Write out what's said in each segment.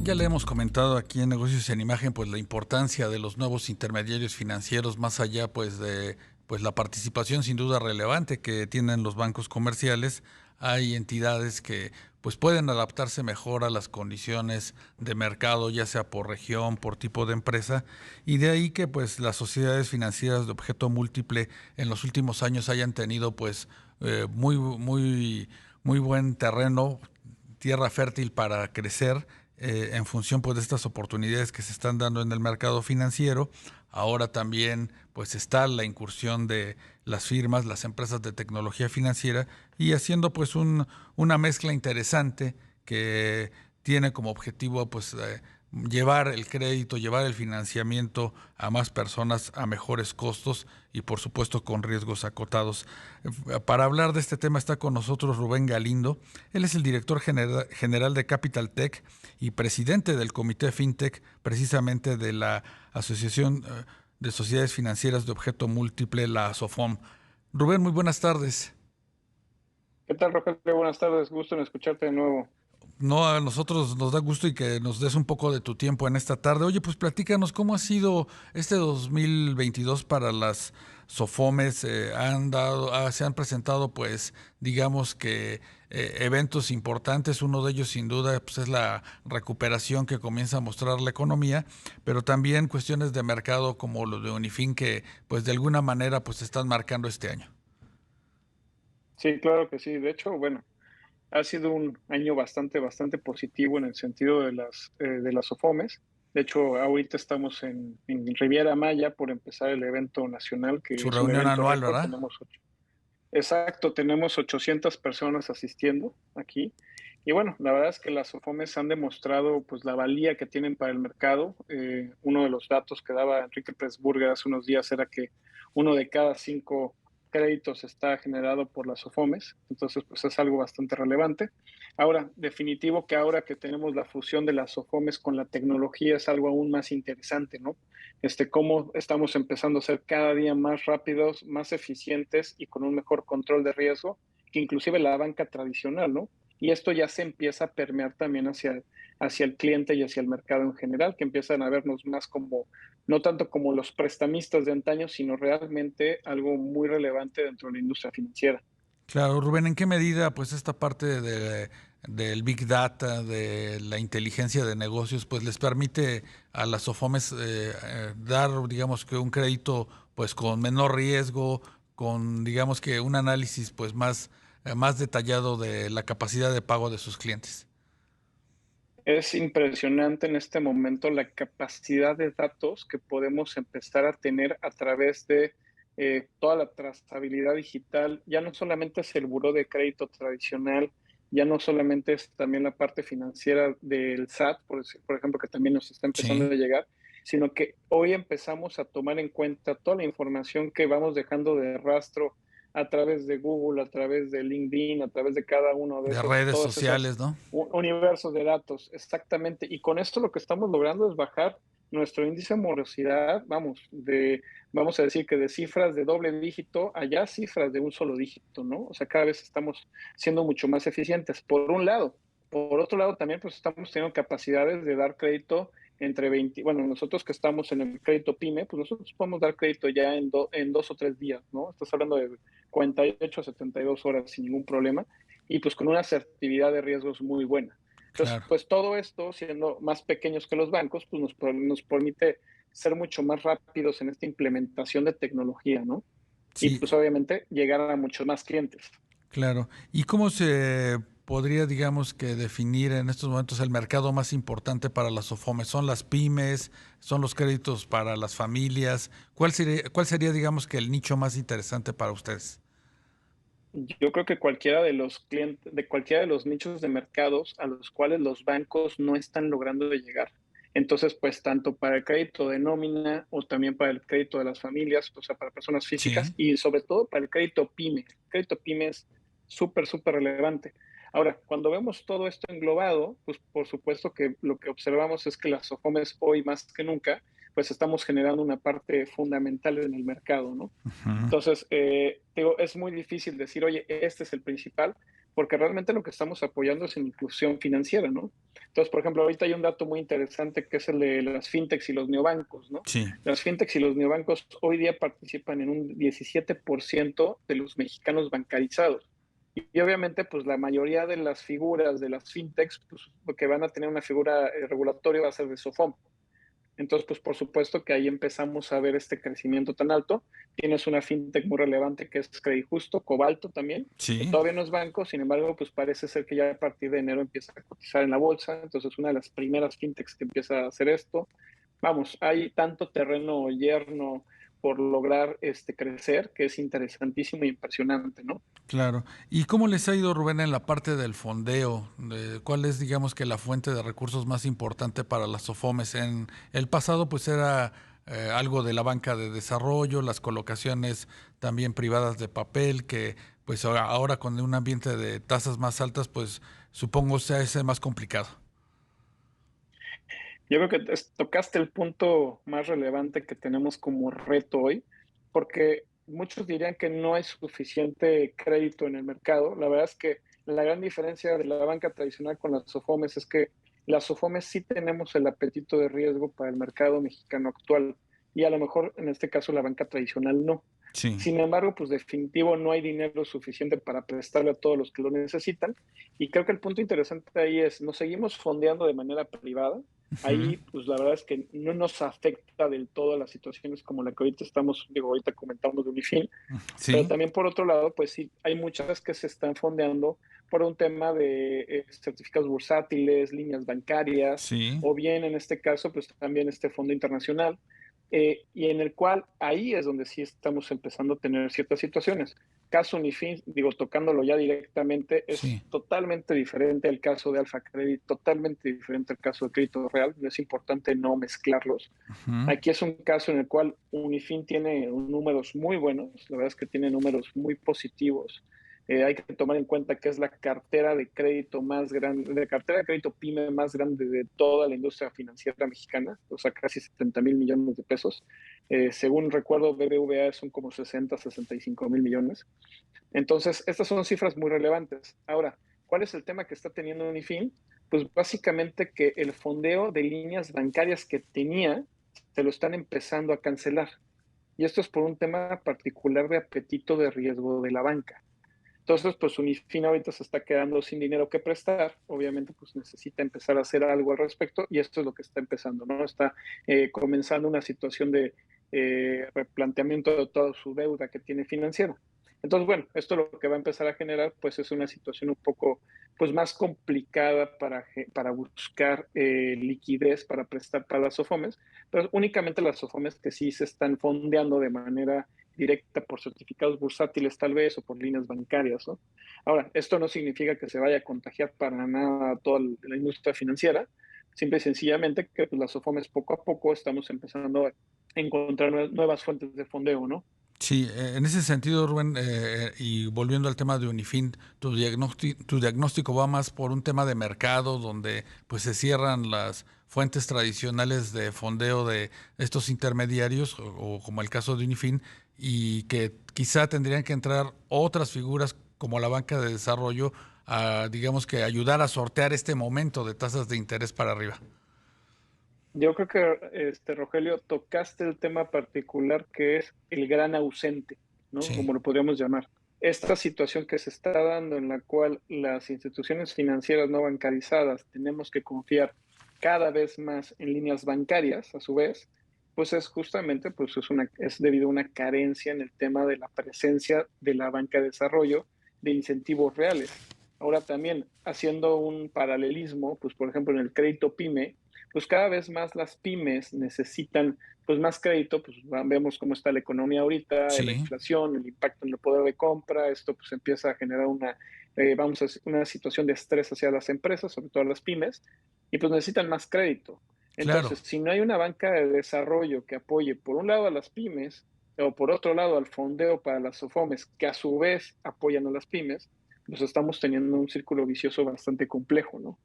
Ya le hemos comentado aquí en Negocios en Imagen, pues la importancia de los nuevos intermediarios financieros, más allá pues de pues la participación sin duda relevante que tienen los bancos comerciales. Hay entidades que pues pueden adaptarse mejor a las condiciones de mercado, ya sea por región, por tipo de empresa, y de ahí que pues las sociedades financieras de objeto múltiple en los últimos años hayan tenido pues muy buen terreno, tierra fértil para crecer en función pues de estas oportunidades que se están dando en el mercado financiero. Ahora también pues está la incursión de las firmas, las empresas de tecnología financiera y haciendo pues una mezcla interesante que tiene como objetivo pues llevar el crédito, llevar el financiamiento a más personas a mejores costos y por supuesto con riesgos acotados. Para hablar de este tema está con nosotros Rubén Galindo. Él es el director general de Capital Tech y presidente del Comité FinTech, precisamente de la Asociación de Sociedades Financieras de Objeto Múltiple, la ASOFOM. Rubén, muy buenas tardes. ¿Qué tal, Rogelio? Buenas tardes, gusto en escucharte de nuevo. No, a nosotros nos da gusto y que nos des un poco de tu tiempo en esta tarde. Oye, pues platícanos cómo ha sido este 2022 para las SOFOMES. Se han presentado, pues, digamos que eventos importantes. Uno de ellos, sin duda, pues, es la recuperación que comienza a mostrar la economía, pero también cuestiones de mercado como lo de Unifin que, pues, de alguna manera, pues, están marcando este año. Sí, claro que sí. De hecho, bueno, ha sido un año bastante positivo en el sentido de las OFOMES. De hecho, ahorita estamos en Riviera Maya por empezar el evento nacional, que Su es un reunión evento anual, récord. ¿verdad? Exacto, tenemos 800 personas asistiendo aquí. Y bueno, la verdad es que las OFOMES han demostrado pues la valía que tienen para el mercado. Uno de los datos que daba Enrique Pressburger hace unos días era que uno de cada cinco créditos está generado por las OFOMES. Entonces, pues es algo bastante relevante. Ahora, definitivo que ahora que tenemos la fusión de las OFOMES con la tecnología es algo aún más interesante, ¿no? Cómo estamos empezando a ser cada día más rápidos, más eficientes y con un mejor control de riesgo que inclusive la banca tradicional, ¿no? Y esto ya se empieza a permear también hacia el cliente y hacia el mercado en general, que empiezan a vernos más como, no tanto como los prestamistas de antaño, sino realmente algo muy relevante dentro de la industria financiera. Claro, Rubén, ¿en qué medida pues esta parte del Big Data, de la inteligencia de negocios, pues les permite a las SOFOMES dar, digamos que un crédito pues con menor riesgo, con digamos que un análisis pues más detallado de la capacidad de pago de sus clientes? Es impresionante en este momento la capacidad de datos que podemos empezar a tener a través de toda la trazabilidad digital. Ya no solamente es el buró de crédito tradicional, ya no solamente es también la parte financiera del SAT, por ejemplo, que también nos está empezando Sí, a llegar, sino que hoy empezamos a tomar en cuenta toda la información que vamos dejando de rastro a través de Google, a través de LinkedIn, a través de cada uno de de esos, redes todas esas sociales, ¿no? universos de datos, exactamente. Y con esto lo que estamos logrando es bajar nuestro índice de morosidad, vamos a decir que de cifras de doble dígito a ya cifras de un solo dígito, ¿no? O sea, cada vez estamos siendo mucho más eficientes, por un lado. Por otro lado, también pues estamos teniendo capacidades de dar crédito entre 20, bueno, nosotros que estamos en el crédito PYME, pues nosotros podemos dar crédito ya en 2 o 3 días, ¿no? Estás hablando de 48 a 72 horas sin ningún problema y pues con una asertividad de riesgos muy buena. Entonces, Claro. pues todo esto, siendo más pequeños que los bancos, pues nos permite ser mucho más rápidos en esta implementación de tecnología, ¿no? Y Sí, pues obviamente llegar a muchos más clientes. claro. ¿Y cómo se podría, digamos, que definir en estos momentos el mercado más importante para las SOFOMES? ¿Son las pymes? ¿Son los créditos para las familias? ¿Cuál sería, digamos, que el nicho más interesante para ustedes? Yo creo que cualquiera de los clientes, de cualquiera de los nichos de mercados a los cuales los bancos no están logrando llegar. Entonces, pues tanto para el crédito de nómina o también para el crédito de las familias, o sea, para personas físicas Sí, y sobre todo para el crédito PYME. El crédito PYME es súper relevante. Ahora, cuando vemos todo esto englobado, pues por supuesto que lo que observamos es que las SOFOMES hoy más que nunca, pues estamos generando una parte fundamental en el mercado, ¿no? ujú, Entonces, digo, es muy difícil decir, oye, este es el principal, porque realmente lo que estamos apoyando es en inclusión financiera, ¿no? Entonces, por ejemplo, ahorita hay un dato muy interesante que es el de las fintechs y los neobancos, ¿no? Sí, Las fintechs y los neobancos hoy día participan en un 17% de los mexicanos bancarizados. Y obviamente, pues la mayoría de las figuras de las fintechs, pues lo que van a tener una figura regulatoria va a ser de SOFOM. Entonces, pues por supuesto que ahí empezamos a ver este crecimiento tan alto. Tienes una fintech muy relevante que es Credit Justo, Cobalto también, que sí. todavía no es banco, sin embargo, pues parece ser que ya a partir de enero empieza a cotizar en la bolsa. Entonces, una de las primeras fintechs que empieza a hacer esto. Vamos, hay tanto terreno yerno por lograr crecer que es interesantísimo y impresionante, ¿no? Claro. ¿Y cómo les ha ido, Rubén, en la parte del fondeo? ¿Cuál es, digamos, que la fuente de recursos más importante para las SOFOMES? En el pasado, pues era algo de la banca de desarrollo, las colocaciones también privadas de papel, que pues ahora con un ambiente de tasas más altas, pues supongo sea ese más complicado. Yo creo que tocaste el punto más relevante que tenemos como reto hoy, porque muchos dirían que no hay suficiente crédito en el mercado. La verdad es que la gran diferencia de la banca tradicional con las SOFOMES es que las SOFOMES sí tenemos el apetito de riesgo para el mercado mexicano actual y a lo mejor en este caso la banca tradicional no. Sí. Sin embargo, pues definitivo no hay dinero suficiente para prestarle a todos los que lo necesitan. Y creo que el punto interesante ahí es, nos seguimos fondeando de manera privada. Ujú. Ahí, pues la verdad es que no nos afecta del todo las situaciones como la que ahorita estamos, digo, ahorita comentamos de Unifin, pero Sí, también por otro lado, pues sí, hay muchas que se están fondeando por un tema de certificados bursátiles, líneas bancarias, sí. o bien en este caso, pues también este fondo internacional, y en el cual ahí es donde sí estamos empezando a tener ciertas situaciones. Caso Unifin, digo, tocándolo ya directamente, es Sí. totalmente diferente al caso de Alfa Credit, totalmente diferente al caso de Crédito Real, es importante no mezclarlos. Ujú. Aquí es un caso en el cual Unifin tiene números muy buenos, la verdad es que tiene números muy positivos. Hay que tomar en cuenta que es la cartera de crédito más grande, la cartera de crédito PYME más grande de toda la industria financiera mexicana, o sea, casi 70,000 millones de pesos. Según recuerdo, BBVA son como 65,000 millones. Entonces, estas son cifras muy relevantes. Ahora, ¿cuál es el tema que está teniendo Unifin? Pues básicamente que el fondeo de líneas bancarias que tenía se lo están empezando a cancelar. Y esto es por un tema particular de apetito de riesgo de la banca. Entonces, pues Unifin ahorita se está quedando sin dinero que prestar. Obviamente, pues necesita empezar a hacer algo al respecto y esto es lo que está empezando, ¿no? Está comenzando una situación de replanteamiento de toda su deuda que tiene financiera. Entonces, bueno, esto lo que va a empezar a generar, pues es una situación un poco, pues más complicada para buscar liquidez para prestar para las SOFOMES, pero únicamente las SOFOMES que sí se están fondeando de manera directa por certificados bursátiles tal vez o por líneas bancarias, ¿no? Ahora, esto no significa que se vaya a contagiar para nada toda la industria financiera, simple y sencillamente que pues, las SOFOMES poco a poco estamos empezando a encontrar nuevas fuentes de fondeo, ¿no? Sí, en ese sentido, Rubén, y volviendo al tema de Unifin, tu diagnóstico va más por un tema de mercado, donde pues se cierran las fuentes tradicionales de fondeo de estos intermediarios, o como el caso de Unifin, y que quizá tendrían que entrar otras figuras como la banca de desarrollo a, digamos, que ayudar a sortear este momento de tasas de interés para arriba. Yo creo que, Rogelio, tocaste el tema particular que es el gran ausente, ¿no? Sí, Como lo podríamos llamar. Esta situación que se está dando en la cual las instituciones financieras no bancarizadas tenemos que confiar cada vez más en líneas bancarias, a su vez, pues es justamente, pues es debido a una carencia en el tema de la presencia de la banca de desarrollo de incentivos reales. Ahora también, haciendo un paralelismo, pues por ejemplo en el crédito PYME, pues cada vez más las pymes necesitan pues más crédito, pues vemos cómo está la economía ahorita, la sí, inflación, el impacto en el poder de compra, esto pues empieza a generar una situación de estrés hacia las empresas, sobre todo las pymes, y pues necesitan más crédito. claro. Entonces, si no hay una banca de desarrollo que apoye por un lado a las pymes o por otro lado al fondeo para las SOFOMES, que a su vez apoyan a las pymes, pues estamos teniendo un círculo vicioso bastante complejo, ¿no?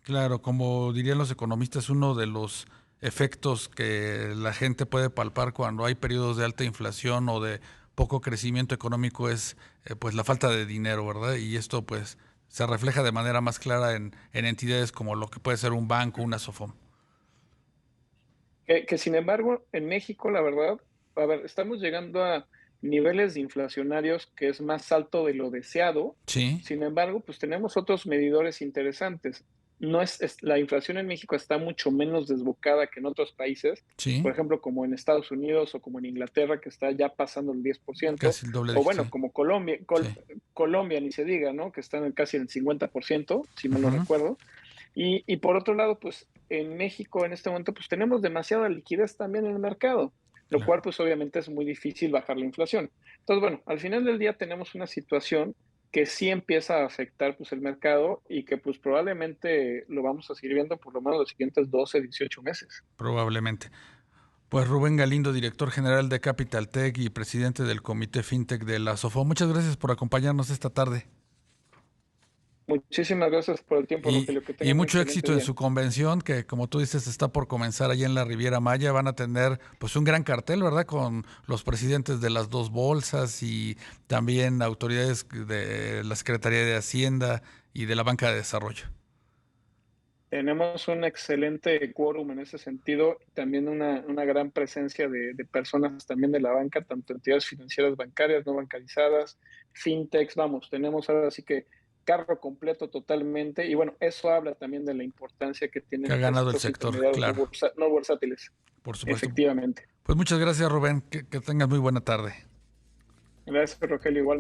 Claro, como dirían los economistas, uno de los efectos que la gente puede palpar cuando hay periodos de alta inflación o de poco crecimiento económico es pues la falta de dinero, ¿verdad? Y esto pues se refleja de manera más clara en entidades como lo que puede ser un banco, una SOFOM. Que sin embargo, en México, la verdad, a ver, estamos llegando a niveles de inflacionarios que es más alto de lo deseado. Sí, Sin embargo, pues tenemos otros medidores interesantes. No la inflación en México está mucho menos desbocada que en otros países, sí, por ejemplo, como en Estados Unidos o como en Inglaterra, que está ya pasando el 10%, casi el doble o dígito, bueno, sí. como Colombia, Sí. Colombia ni se diga, ¿no? Que están en casi el 50%, si mal no Ujú. recuerdo. Y por otro lado, pues en México en este momento pues tenemos demasiada liquidez también en el mercado, lo Claro. cual pues obviamente es muy difícil bajar la inflación. Entonces, bueno, al final del día tenemos una situación que sí empieza a afectar pues el mercado y que pues probablemente lo vamos a seguir viendo por lo menos los siguientes 12, 18 meses. Probablemente. Pues Rubén Galindo, director general de Capital Tech y presidente del Comité FinTech de la SOFO. Muchas gracias por acompañarnos esta tarde. Muchísimas gracias por el tiempo, Rogelio. Que Y tengan un mucho excelente éxito en día. su convención, que como tú dices, está por comenzar allá en la Riviera Maya. Van a tener pues un gran cartel, ¿verdad? Con los presidentes de las dos bolsas y también autoridades de la Secretaría de Hacienda y de la Banca de Desarrollo. Tenemos un excelente quórum en ese sentido, y también una gran presencia de personas también de la banca, tanto entidades financieras bancarias, no bancarizadas, fintechs, vamos, tenemos ahora sí que carro completo totalmente, y bueno, eso habla también de la importancia que Que ha tienen ganado el estos sector, intermediarios claro, no bursátiles, por supuesto. efectivamente. Pues muchas gracias, Rubén. Que tengas muy buena tarde. Gracias, Rogelio, igual.